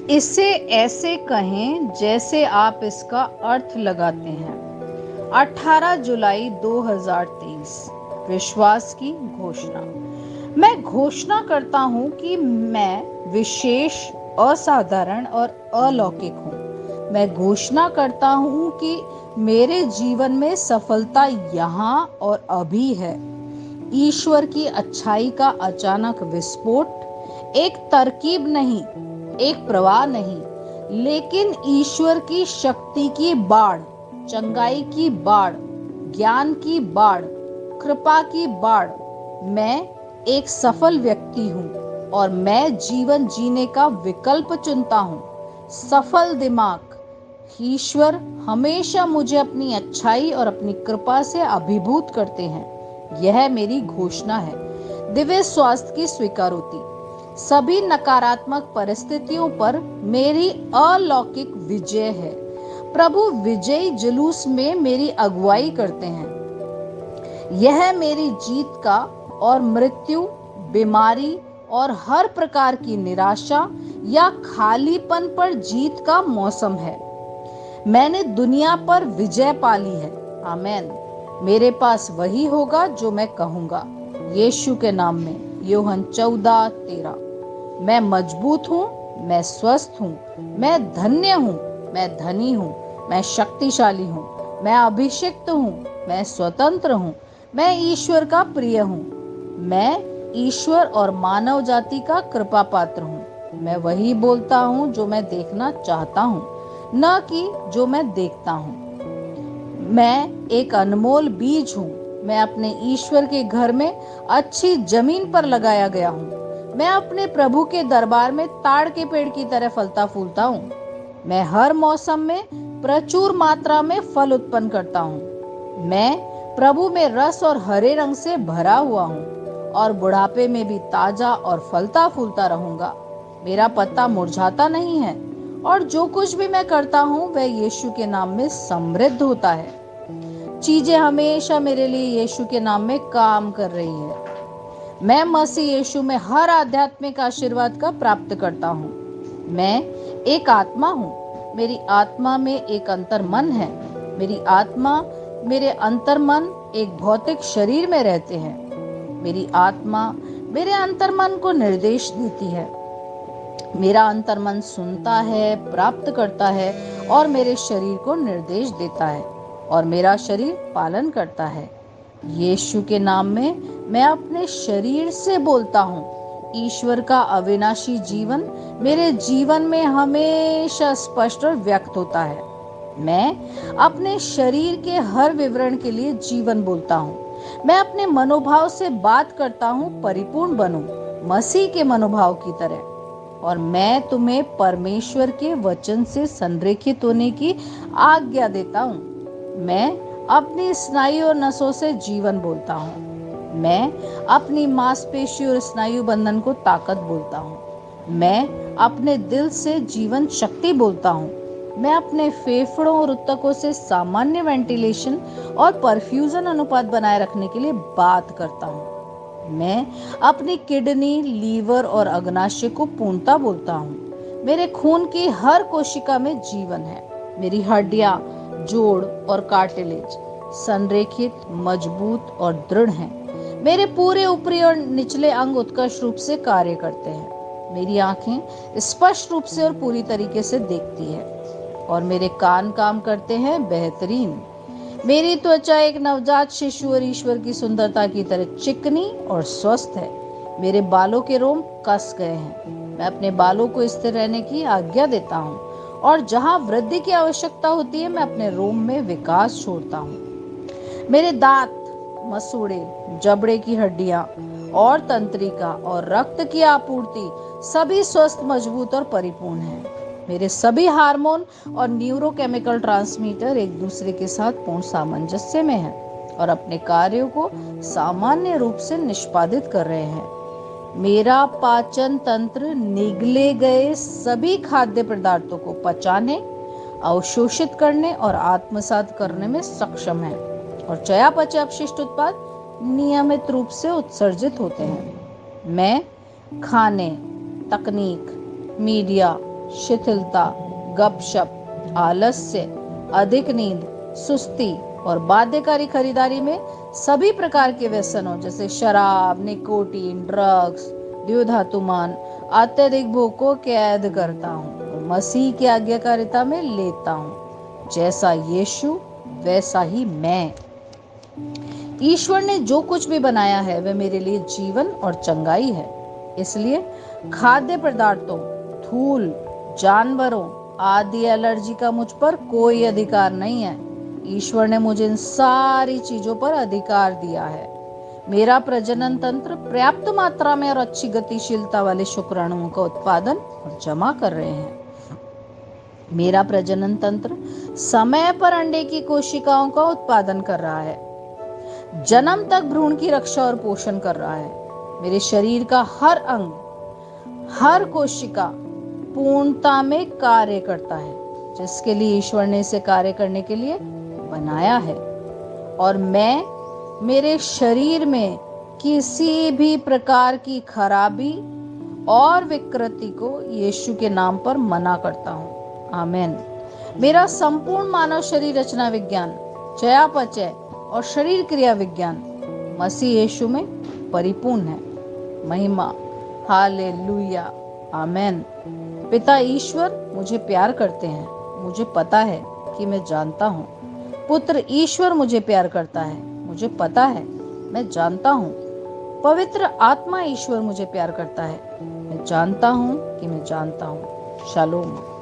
इसे ऐसे कहें जैसे आप इसका अर्थ लगाते हैं। 18 जुलाई 2023। विश्वास की घोषणा। मैं घोषणा करता हूं कि मैं विशेष, असाधारण और अलौकिक हूं। मैं घोषणा करता हूं कि मेरे जीवन में सफलता यहाँ और अभी है। ईश्वर की अच्छाई का अचानक विस्फोट, एक तरकीब नहीं, एक प्रवाह नहीं, लेकिन ईश्वर की शक्ति की बाढ़, चंगाई की बाढ़, ज्ञान की बाढ़, कृपा की बाढ़। मैं एक सफल व्यक्ति हूँ और मैं जीवन जीने का विकल्प चुनता हूँ। सफल दिमाग। ईश्वर हमेशा मुझे अपनी अच्छाई और अपनी कृपा से अभिभूत करते हैं। यह मेरी घोषणा है। दिव्य स्वास्थ्य की स्वीकारोति। सभी नकारात्मक परिस्थितियों पर मेरी अलौकिक विजय है। प्रभु विजयी जुलूस में मेरी अगुवाई करते हैं। यह मेरी जीत का और मृत्यु, बीमारी और हर प्रकार की निराशा या खालीपन पर जीत का मौसम है। मैंने दुनिया पर विजय पाली है। आमेन। मेरे पास वही होगा जो मैं कहूंगा। यीशु के नाम में। यूहन्ना 14:13। मैं मजबूत हूँ, मैं स्वस्थ हूँ, मैं धन्य हूँ, मैं धनी हूँ, मैं शक्तिशाली हूँ, मैं अभिषिक्त हूँ, मैं स्वतंत्र हूँ, मैं ईश्वर का प्रिय हूँ। मैं ईश्वर और मानव जाति का कृपा पात्र हूँ। मैं वही बोलता हूँ जो मैं देखना चाहता हूँ, न कि जो मैं देखता हूँ। मैं एक अनमोल बीज हूँ। मैं अपने ईश्वर के घर में अच्छी जमीन पर लगाया गया हूँ। मैं अपने प्रभु के दरबार में ताड़ के पेड़ की तरह फलता फूलता हूँ। मैं हर मौसम में प्रचुर मात्रा में फल उत्पन्न करता हूँ। मैं प्रभु में रस और हरे रंग से भरा हुआ हूँ और बुढ़ापे में भी ताजा और फलता फूलता रहूंगा। मेरा पत्ता मुरझाता नहीं है और जो कुछ भी मैं करता हूँ वह यीशु के नाम में समृद्ध होता है। चीजें हमेशा मेरे लिए यीशु के नाम में काम कर रही है। मैं मसीह यीशु में हर आध्यात्मिक आशीर्वाद का प्राप्त करता हूँ। मैं एक आत्मा हूँ। मेरी आत्मा में एक अंतर्मन है। मेरी आत्मा, मेरे अंतर्मन एक भौतिक शरीर में रहते हैं। मेरी आत्मा मेरे अंतर्मन को निर्देश देती है। मेरा अंतर्मन सुनता है, प्राप्त करता है और मेरे शरीर को निर्देश देता है और मेरा शरीर पालन करता है। यीशु के नाम में मैं अपने शरीर से बोलता हूँ। ईश्वर का अविनाशी जीवन मेरे जीवन में हमेशा स्पष्ट और व्यक्त होता है। मैं अपने शरीर के हर विवरण के लिए जीवन बोलता हूँ। मैं अपने मनोभाव से बात करता हूँ, परिपूर्ण बनो मसीह के मनोभाव की तरह। और मैं तुम्हें परमेश्वर के वचन से संरेखित होने की आज्ञा देता हूँ। मैं अपनी स्नायु और नसों से जीवन बोलता हूँ। मैं अपनी मांसपेशी और स्नायु बंधन को ताकत बोलता हूँ। मैं अपने दिल से जीवन शक्ति बोलता हूँ। मैं अपने फेफड़ों और ऊतकों से सामान्य वेंटिलेशन और परफ्यूजन अनुपात बनाए रखने के लिए बात करता हूँ। मैं अपनी किडनी, लीवर और अग्नाशय को पूर्णता बोलता हूँ। मेरे खून की हर कोशिका में जीवन है। मेरी हड्डियां, जोड़ और कार्टिलेज संरेखित, मजबूत और दृढ़ हैं। मेरे पूरे ऊपरी और निचले अंग उत्कृष्ट रूप से कार्य करते हैं। मेरी आंखें स्पष्ट रूप से और पूरी तरीके से देखती है और मेरे कान काम करते हैं बेहतरीन। मेरी त्वचा एक नवजात शिशु और ईश्वर की सुंदरता की तरह चिकनी और स्वस्थ है। मेरे बालों के रोम कस गए हैं। मैं अपने बालों को स्थिर रहने की आज्ञा देता हूँ और जहाँ वृद्धि की आवश्यकता होती है मैं अपने रोम में विकास छोड़ता हूँ। मेरे दांत, मसूड़े, जबड़े की हड्डियां और तंत्रिका और रक्त की आपूर्ति सभी स्वस्थ, मजबूत और परिपूर्ण है। मेरे सभी हार्मोन और न्यूरोकेमिकल ट्रांसमीटर एक दूसरे के साथ पूर्ण सामंजस्य में हैं और अपने कार्यों को सामान्य रूप से निष्पादित कर रहे हैं। मेरा पाचन तंत्र निगले गए सभी खाद्य पदार्थों को पचाने, अवशोषित करने और आत्मसात करने में सक्षम है और चयापचय अपशिष्ट उत्पाद नियमित रूप से उत्सर्जित होते हैं। मैं खाने, तकनीक, मीडिया, शिथिलता, गपशप, आलस्य, अधिक नींद, सुस्ती और बाध्यकारी खरीदारी में सभी प्रकार के व्यसनों जैसे शराब, निकोटीन, ड्रग्स, द्योधातुमान, अत्यधिक भोग को कैद करता हूँ और मसीह की आज्ञाकारिता में लेता हूँ। जैसा यीशु वैसा ही मैं। ईश्वर ने जो कुछ भी बनाया है वह मेरे लिए जीवन और चंगाई है। इसलिए खाद्य पदार्थों, धूल, जानवरों आदि एलर्जी का मुझ पर कोई अधिकार नहीं है। ईश्वर ने मुझे इन सारी चीजों पर अधिकार दिया है। मेरा प्रजनन तंत्र पर्याप्त मात्रा में और अच्छी गतिशीलता वाले शुक्राणुओं का उत्पादन और जमा कर रहे हैं। मेरा प्रजनन तंत्र समय पर अंडे की कोशिकाओं का उत्पादन कर रहा है, जन्म तक भ्रूण की रक्षा और पोषण कर रहा है। मेरे शरीर का हर अंग, हर कोशिका पूर्णता में कार्य करता है जिसके लिए ईश्वर ने इसे कार्य करने के लिए बनाया है। और मैं मेरे शरीर में किसी भी प्रकार की खराबी और विकृति को यीशु के नाम पर मना करता हूँ। आमीन। मेरा संपूर्ण मानव शरीर रचना विज्ञान, चयापचय और शरीर क्रिया विज्ञान मसीह यीशु में परिपूर्ण है। महिमा, हालेलुया, आमेन। पिता ईश्वर मुझे प्यार करते हैं, मुझे पता है कि मैं जानता हूँ। पुत्र ईश्वर मुझे प्यार करता है, मुझे पता है, मैं जानता हूँ। पवित्र आत्मा ईश्वर मुझे प्यार करता है, मैं जानता हूँ कि मैं जानता हूँ। शालोम।